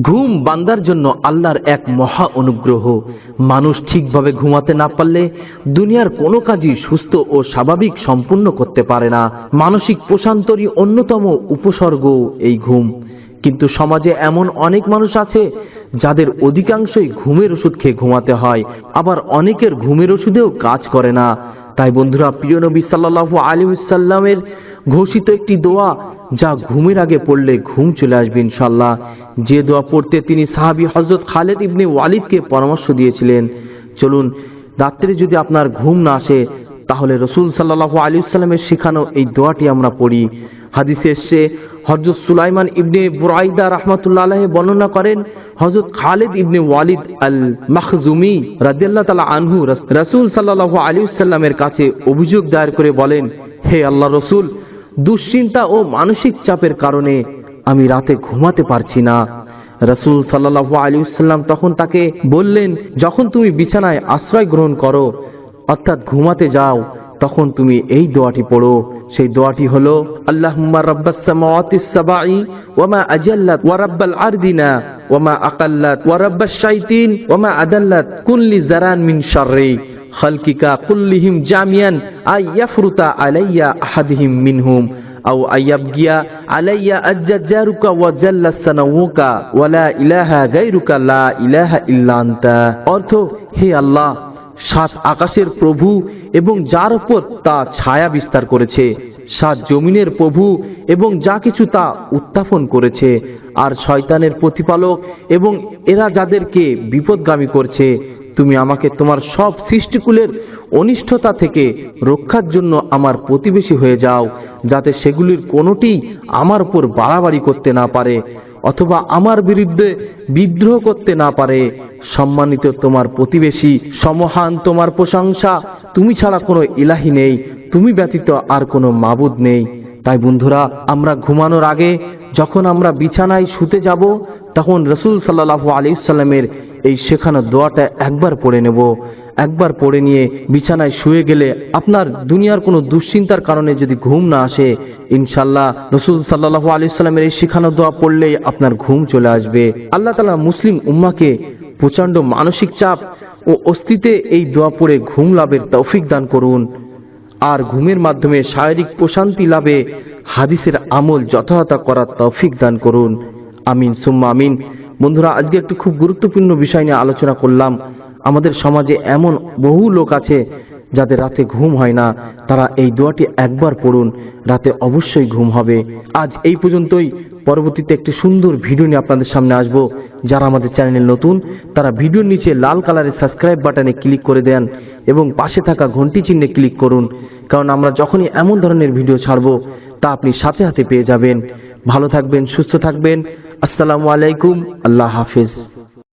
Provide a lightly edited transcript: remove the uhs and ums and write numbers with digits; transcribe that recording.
ঘুম বান্দার জন্য আল্লাহর এক মহা অনুগ্রহ। মানুষ ঠিকভাবে ঘুমাতে না পারলে দুনিয়ার কোনো কাজই সুস্থ ও স্বাভাবিক সম্পূর্ণ করতে পারে না। মানসিক প্রশান্তরই অন্যতম উপসর্গ এই ঘুম। কিন্তু সমাজে এমন অনেক মানুষ আছে যাদের অধিকাংশই ঘুমের ওষুধ খেয়ে ঘুমাতে হয়, আবার অনেকের ঘুমের ওষুধেও কাজ করে না। তাই বন্ধুরা, প্রিয় নবী সাল্লাল্লাহু আলাইহি ওয়াসাল্লামের ঘোষিত একটি দোয়া, যা ঘুমের আগে পড়লে ঘুম চলে আসবে ইনশাআল্লাহ, যে দোয়া পড়তে তিনি সাহাবী হযরত খালিদ ইবনে ওয়ালিদকে পরামর্শ দিয়েছিলেন। চলুন, রাত্রে যদি আপনার ঘুম না আসে তাহলে রাসূল সাল্লাল্লাহু আলাইহি ওয়াসাল্লামের শেখানো এই দোয়াটি আমরা পড়ি। হাদিসে এসেছে, হযরত সুলাইমান ইবনে বুরাইদা রাহমাতুল্লাহ আলাইহি বর্ণনা করেন, হযরত খালিদ ইবনে ওয়ালিদ আল মাখজুমি রাদিয়াল্লাহু তাআলা আনহু রাসূল সাল্লাল্লাহু আলাইহি ওয়াসাল্লামের কাছে অভিযোগ দায়ের করে বলেন, হে আল্লাহর রাসূল, দুশ্চিন্তা ও মানসিক চাপের কারণে আমি রাতে ঘুমাতে পারছি না। রাসূল সাল্লাল্লাহু আলাইহি ওয়াসাল্লাম তখন তাকে বললেন, যখন তুমি বিছানায় আশ্রয় গ্রহণ করো অর্থাৎ ঘুমাতে যাও, তখন তুমি এই দোয়াটি পড়ো। সেই দোয়াটি হলো, আল্লাহুম্মা রাব্বাস সামাওয়াতিস সাবঈ ওয়া মা আজাল্লাত ওয়া রাব্বাল আরদিনা ওয়া মা আকাল্লাত ওয়া রাব্বাশ শাইতিন ওয়া মা আদাল্লাত কুল্লি জারান মিন শাররি খালকিকা কুল্লিহিম জামিয়ান আইয়াফরুতা আলাইয়া আহাদিহিম মিনহুম আও আইয়াবগিয়া আলাইয়া আজ্জাজারুকা ওয়া জাল্লা সানাউকা ওয়া লা ইলাহা গায়রুকা লা ইলাহা ইল্লা আনতা। অর্থ, হে আল্লাহ, সাত আকাশের প্রভু এবং যার উপর তা ছায়া বিস্তার করেছে, সাত জমিনের প্রভু এবং যা কিছু তা উত্থাপন করেছে, আর শয়তানের প্রতিপালক এবং এরা যাদেরকে বিপদগামী করছে, তুমি আমাকে তোমার সব সৃষ্টিকুলের অনিষ্টতা থেকে রক্ষার জন্য আমার প্রতিবেশী হয়ে যাও, যাতে সেগুলির কোনোটি আমার উপর বাড়াবাড়ি করতে না পারে অথবা আমার বিরুদ্ধে বিদ্রোহ করতে না পারে। সম্মানিত তোমার প্রতিবেশী, সমহান তোমার প্রশংসা, তুমি ছাড়া কোনো ইলাহি নেই, তুমি ব্যতীত আর কোনো মাবুদ নেই। তাই বন্ধুরা, আমরা ঘুমানোর আগে যখন আমরা বিছানায় শুতে যাব, তখন রাসূল সাল্লাল্লাহু আলাইহি ওয়াসাল্লামের এই শেখানো দোয়াটা একবার পড়ে নেব। একবার পড়ে নিয়ে বিছানায় শুয়ে গেলে আপনার দুনিয়ার কোনো দুশ্চিন্তার কারণে যদি ঘুম না আসে, ইনশাআল্লাহ রাসূল সাল্লাল্লাহু আলাইহি ওয়াসাল্লামের এই শেখানো দোয়া পড়লেই আপনার ঘুম চলে আসবে। আল্লাহ তাআলা মুসলিম উম্মাহকে প্রচণ্ড মানসিক চাপ ও অস্থিতিতে এই দোয়া পড়ে ঘুম লাভের তৌফিক দান করুন, আর ঘুমের মাধ্যমে শারীরিক প্রশান্তি লাভে হাদিসের আমল যথাযথ করার তৌফিক দান করুন। আমিন সুম্মা আমিন। বন্ধুরা, আজকে একটি খুব গুরুত্বপূর্ণ বিষয় নিয়ে আলোচনা করলাম। আমাদের সমাজে এমন বহু লোক আছে যাদের রাতে ঘুম হয় না। তারা এই দোয়াটি একবার পড়ুন, রাতে অবশ্যই ঘুম হবে। আজ এই পর্যন্তই। পরবর্তীতে একটি সুন্দর ভিডিও নিয়ে আপনাদের সামনে আসব। যারা আমাদের চ্যানেলে নতুন, তারা ভিডিওর নিচে লাল কালারের সাবস্ক্রাইব বাটনে ক্লিক করে দেন এবং পাশে থাকা ঘন্টি চিহ্নে ক্লিক করুন, কারণ আমরা যখনই এমন ধরনের ভিডিও ছাড়ব তা আপনি সাথে সাথে পেয়ে যাবেন। ভালো থাকবেন, সুস্থ থাকবেন। আসসালামু আলাইকুম, আল্লাহ হাফেজ।